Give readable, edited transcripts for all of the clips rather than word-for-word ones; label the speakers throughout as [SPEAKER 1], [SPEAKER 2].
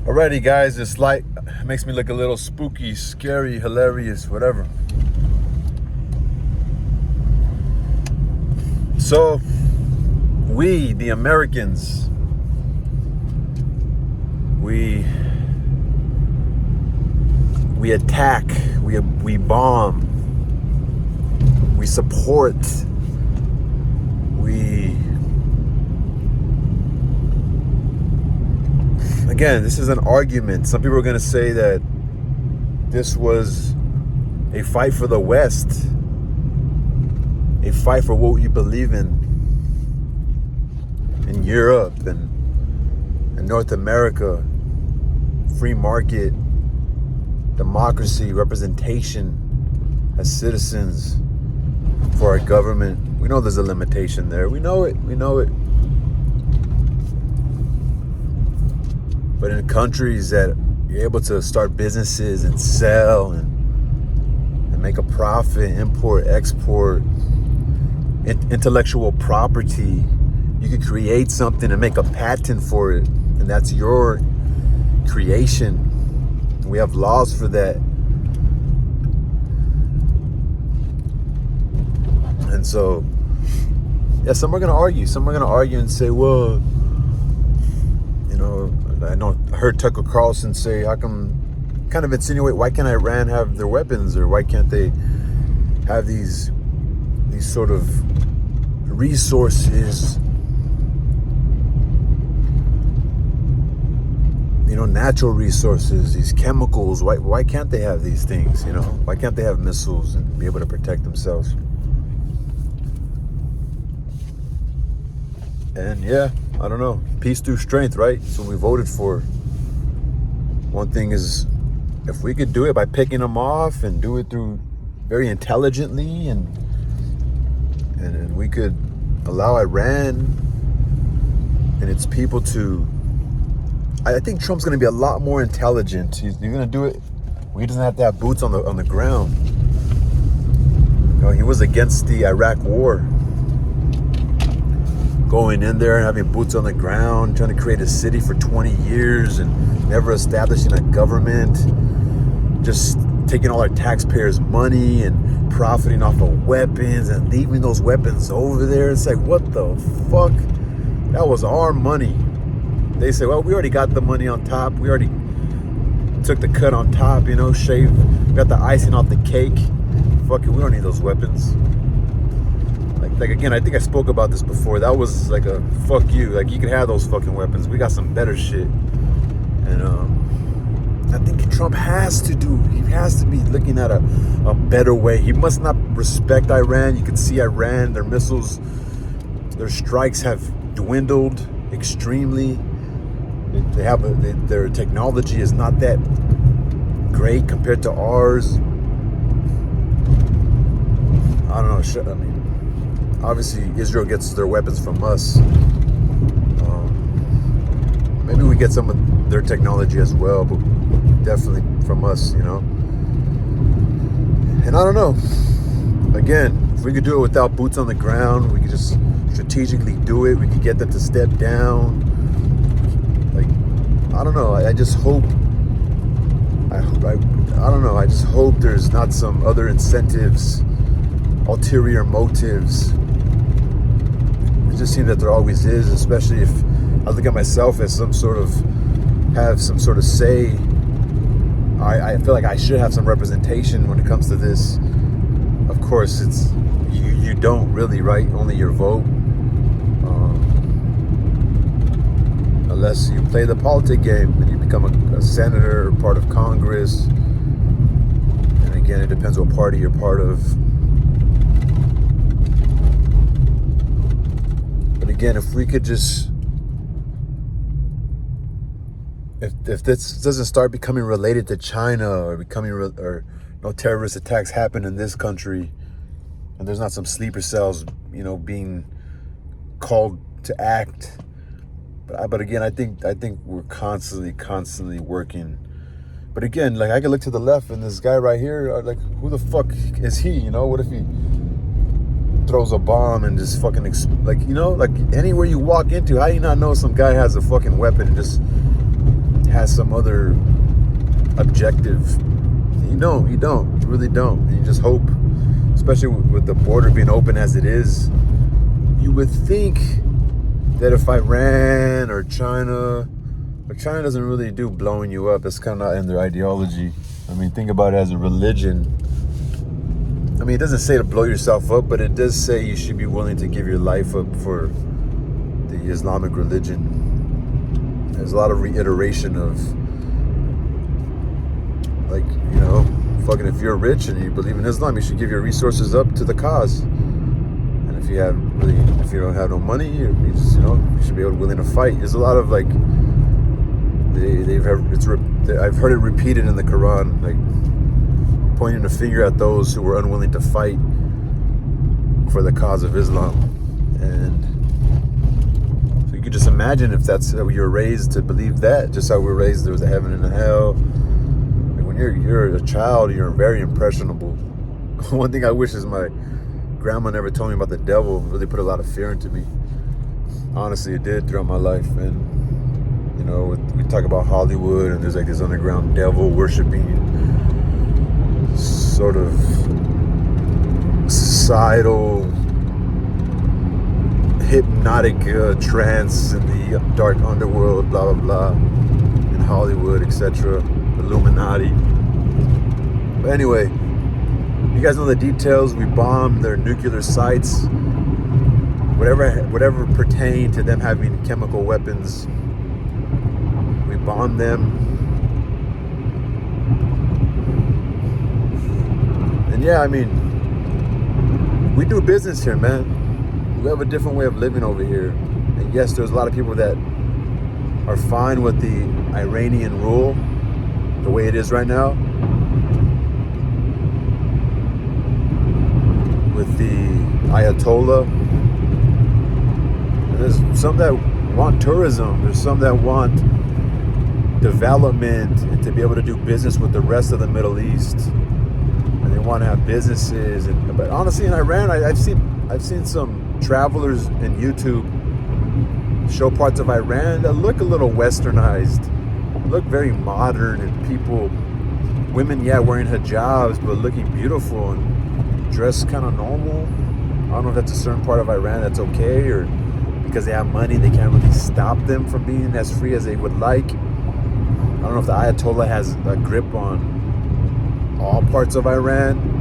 [SPEAKER 1] Alrighty, guys, this light makes me look a little spooky, scary, hilarious, whatever. So, we, the Americans, we attack, we bomb, we support, again, this is an argument. Some people are going to say that this was a fight for the West, a fight for what you believe in Europe and North America, free market, democracy, representation as citizens for our government. We know there's a limitation there. We know it. But in countries that you're able to start businesses and sell and make a profit, import, export, intellectual property, you could create something and make a patent for it, and that's your creation. We have laws for that. And so, yeah, some are going to argue. Some are going to argue and say, well, I heard Tucker Carlson say, how come, kind of insinuate, why can't Iran have their weapons, or why can't they have these sort of resources, natural resources, these chemicals, why can't they have these things, Why can't they have missiles and be able to protect themselves? And yeah, I don't know. Peace through strength, right? That's what we voted for. One thing is, if we could do it by picking them off and do it through very intelligently, and we could allow Iran and its people to, I think Trump's going to be a lot more intelligent. He's going to do it. He doesn't have to have boots on the ground. He was against the Iraq War, going in there and having boots on the ground, trying to create a city for 20 years and never establishing a government, just taking all our taxpayers' money and profiting off of weapons and leaving those weapons over there. It's like, what the fuck? That was our money. They say, well, we already got the money on top. We already took the cut on top, shaved, got the icing off the cake. Fuck it, we don't need those weapons. Like again, I think I spoke about this before. That was like a fuck you. Like, you can have those fucking weapons. We got some better shit. And I think Trump has to be looking at a better way. He must not respect Iran. You can see Iran, their missiles, their strikes have dwindled extremely. They have their technology is not that great compared to ours. I don't know. Obviously, Israel gets their weapons from us. Maybe we get some of their technology as well, but definitely from us, And I don't know. Again, if we could do it without boots on the ground, we could just strategically do it. We could get them to step down. Like, I don't know. I just hope. I don't know. I just hope there's not some other incentives, ulterior motives. It just seems that there always is, especially if I look at myself as have some sort of say. I feel like I should have some representation when it comes to this. Of course, it's you don't really, right? Only your vote. Unless you play the politic game and you become a senator or part of Congress. And again, it depends what party you're part of. But again, if we could just, if this doesn't start becoming related to China, or no terrorist attacks happen in this country, and there's not some sleeper cells, being called to act. But again, I think we're constantly working. But again, like, I can look to the left and this guy right here, like, who the fuck is he? What if he throws a bomb and just fucking like anywhere you walk into, how do you not know some guy has a fucking weapon and just has some other objective. You don't. You really don't. And you just hope, especially with the border being open as it is, you would think that if Iran or China, but China doesn't really do blowing you up. It's kind of not in their ideology. I mean, think about it as a religion. I mean, it doesn't say to blow yourself up, but it does say you should be willing to give your life up for the Islamic religion. There's a lot of reiteration of, like, you know, fucking if you're rich and you believe in Islam, you should give your resources up to the cause. And if you don't have no money, you should be willing to fight. There's a lot of like, I've heard it repeated in the Quran, like pointing a finger at those who were unwilling to fight for the cause of Islam. And so you could just imagine if that's how you were raised to believe that, just how we were raised there was a heaven and a hell. Like when you're a child, you're very impressionable. One thing I wish is my grandma never told me about the devil. It really put a lot of fear into me. Honestly, it did throughout my life. And you know, we talk about Hollywood, and there's like this underground devil worshiping sort of societal hypnotic trance in the dark underworld, blah blah blah, in Hollywood, etc. Illuminati. But anyway, you guys know the details. We bombed their nuclear sites, whatever pertained to them having chemical weapons. We bombed them. And yeah, I mean, we do business here, man. We have a different way of living over here. And yes, there's a lot of people that are fine with the Iranian rule, the way it is right now, with the Ayatollah. And there's some that want tourism. There's some that want development and to be able to do business with the rest of the Middle East. And they want to have businesses. But honestly, in Iran, I've seen some travelers in YouTube show parts of Iran that look a little westernized, look very modern, and women, wearing hijabs, but looking beautiful and dressed kind of normal. I don't know if that's a certain part of Iran that's okay, or because they have money, they can't really stop them from being as free as they would like. I don't know if the Ayatollah has a grip on all parts of Iran.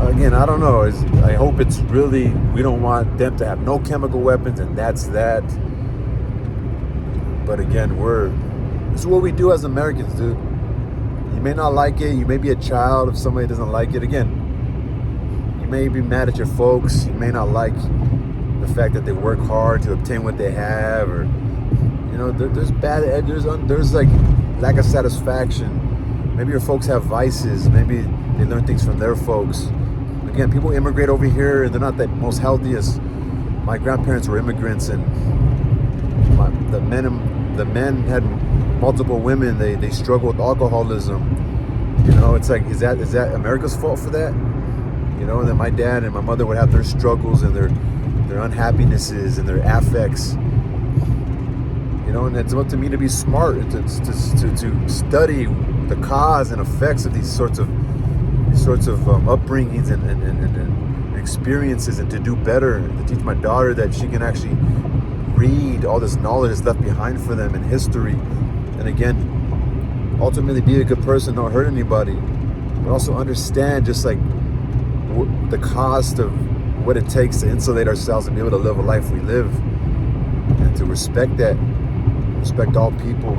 [SPEAKER 1] Again, I don't know. I hope it's really, we don't want them to have no chemical weapons, and that's that. But again, this is what we do as Americans, dude. You may not like it. You may be a child if somebody doesn't like it. Again, you may be mad at your folks. You may not like the fact that they work hard to obtain what they have, or there's bad. There's like lack of satisfaction. Maybe your folks have vices. Maybe they learn things from their folks. Again, people immigrate over here, and they're not the most healthiest. My grandparents were immigrants, and the men had multiple women. They struggled with alcoholism. It's like, is that America's fault for that? And then my dad and my mother would have their struggles and their unhappinesses and their affects. And it's up to me to be smart and to study the cause and effects of these sorts of upbringings and experiences, and to do better, to teach my daughter that she can actually read all this knowledge that's left behind for them in history, and again, ultimately be a good person, not hurt anybody, but also understand just like the cost of what it takes to insulate ourselves and be able to live a life we live, and to respect all people.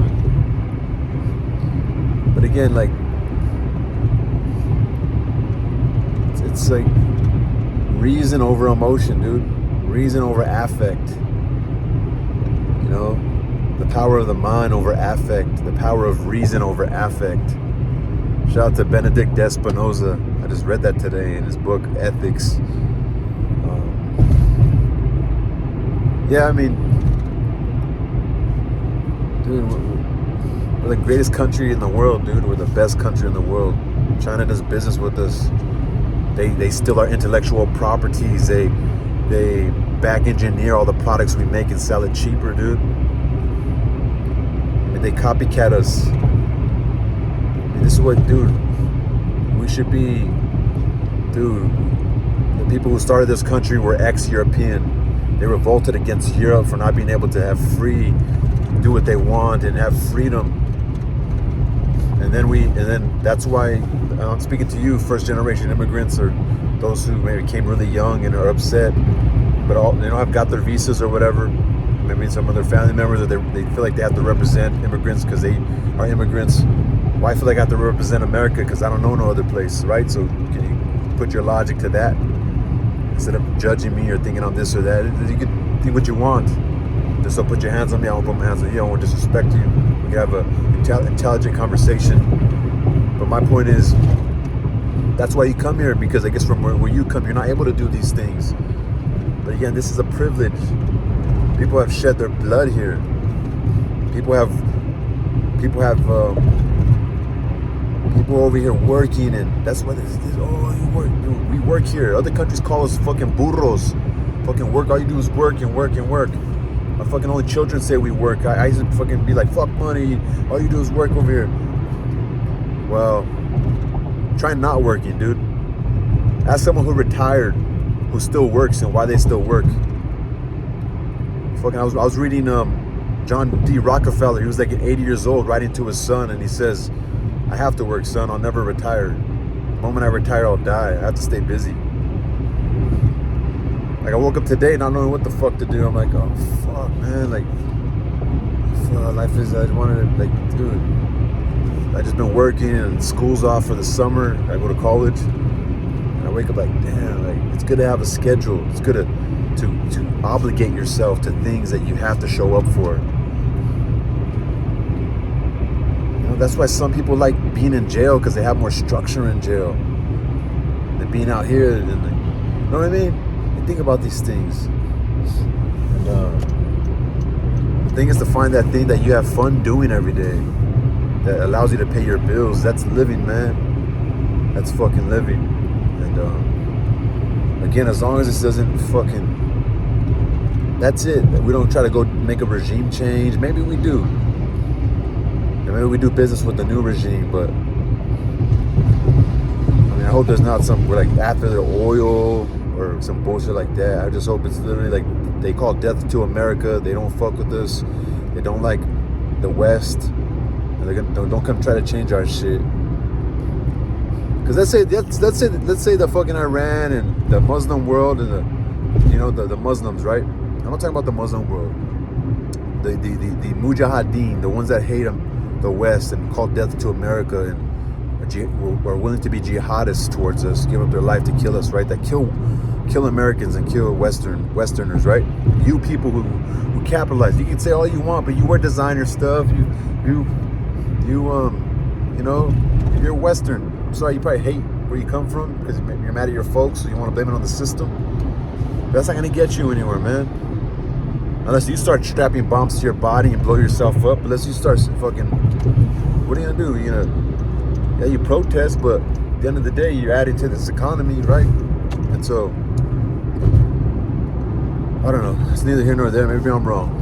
[SPEAKER 1] But again, like, it's like reason over emotion, dude. Reason over affect. The power of the mind over affect. The power of reason over affect. Shout out to Benedict Spinoza. I just read that today in his book, Ethics. Dude, we're the greatest country in the world, dude. We're the best country in the world. China does business with us. They steal our intellectual properties. They back engineer all the products we make and sell it cheaper, dude. they copycat us. This is what, dude, we should be, dude, the people who started this country were ex-European. They revolted against Europe for not being able to have do what they want and have freedom. And then that's why I'm speaking to you, first generation immigrants, or those who maybe came really young and are upset, but they don't have got their visas or whatever. Maybe some of their family members, or they feel like they have to represent immigrants because they are immigrants. Well, I feel like I have to represent America because I don't know no other place, right? So can you put your logic to that instead of judging me or thinking I'm this or that? You can think what you want. Just so put your hands on me, I won't put my hands on you. I won't disrespect you. We can have an intelligent conversation. But my point is, that's why you come here, because I guess from where you come, you're not able to do these things. But again, this is a privilege. People have shed their blood here. People over here working, and that's what this. Oh, you work. Dude, we work here. Other countries call us fucking burros. Fucking work. All you do is work and work and work. My fucking only children say we work. I used to fucking be like, fuck money. All you do is work over here. Well, try not working, dude. Ask someone who retired, who still works, and why they still work. Fucking, I was reading John D. Rockefeller. He was like 80 years old, writing to his son, and he says, "I have to work, son. I'll never retire. The moment I retire, I'll die. I have to stay busy." Like, I woke up today not knowing what the fuck to do. I'm like, oh fuck, man. Like, life is. I just wanted to, like, dude. I just been working, and school's off for the summer. I go to college, and I wake up like, damn. Like, it's good to have a schedule. It's good to obligate yourself to things that you have to show up for. You know, that's why some people like being in jail, because they have more structure in jail than being out here. And, you know what I mean? You think about these things. And the thing is to find that thing that you have fun doing every day, that allows you to pay your bills. That's living, man. That's fucking living. And again, as long as this doesn't fucking, that's it. We don't try to go make a regime change. Maybe we do. And maybe we do business with the new regime, but I mean, I hope there's not some, we're like after their oil or some bullshit like that. I just hope it's literally like they call death to America. They don't fuck with us. They don't like the West. And they're gonna, don't come try to change our shit. Because let's say the fucking Iran and the Muslim world and the Muslims, right? I'm not talking about the Muslim world. The Mujahideen, the ones that hate the West and call death to America and are willing to be jihadists towards us, give up their life to kill us, right? That kill Americans and kill Westerners, right? You people who capitalize. You can say all you want, but you wear designer stuff. You know, you're Western. I'm sorry, you probably hate where you come from because you're mad at your folks, so you want to blame it on the system. But that's not gonna get you anywhere, man. Unless you start strapping bombs to your body and blow yourself up. Unless you start fucking, what are you gonna do? Yeah, you protest, but at the end of the day, you're adding to this economy, right? And so, I don't know. It's neither here nor there. Maybe I'm wrong,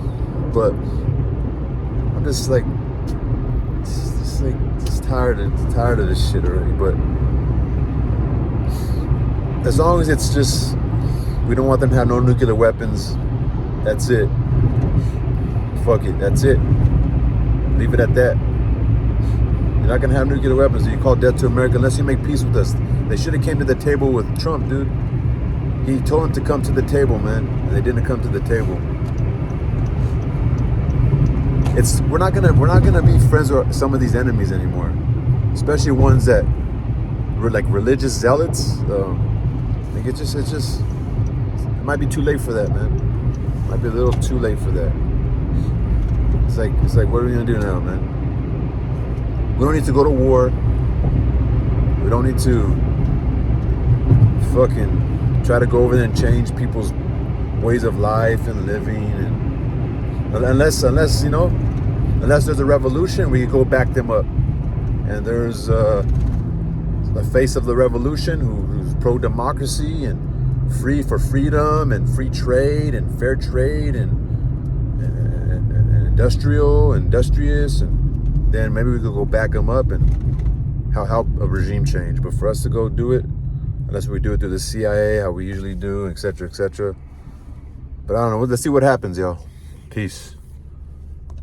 [SPEAKER 1] but I'm just tired of this shit already. But as long as it's just, we don't want them to have no nuclear weapons. That's it. Fuck it. That's it. Leave it at that. You're not gonna have nuclear weapons. You call death to America unless you make peace with us. They should have came to the table with Trump, dude. He told them to come to the table, man, and they didn't come to the table. We're not gonna be friends with some of these enemies anymore, especially ones that were like religious zealots. I think it's just it might be too late for that, man. It might be a little too late for that. It's like what are we gonna do now, man? We don't need to go to war. We don't need to fucking try to go over there and change people's ways of life and living, and unless there's a revolution, we can go back them up. And there's a face of the revolution who's pro-democracy and free for freedom and free trade and fair trade and industrious, and then maybe we could go back them up and help a regime change. But for us to go do it, unless we do it through the CIA, how we usually do, etc., etc. But I don't know. Let's see what happens, y'all. Peace.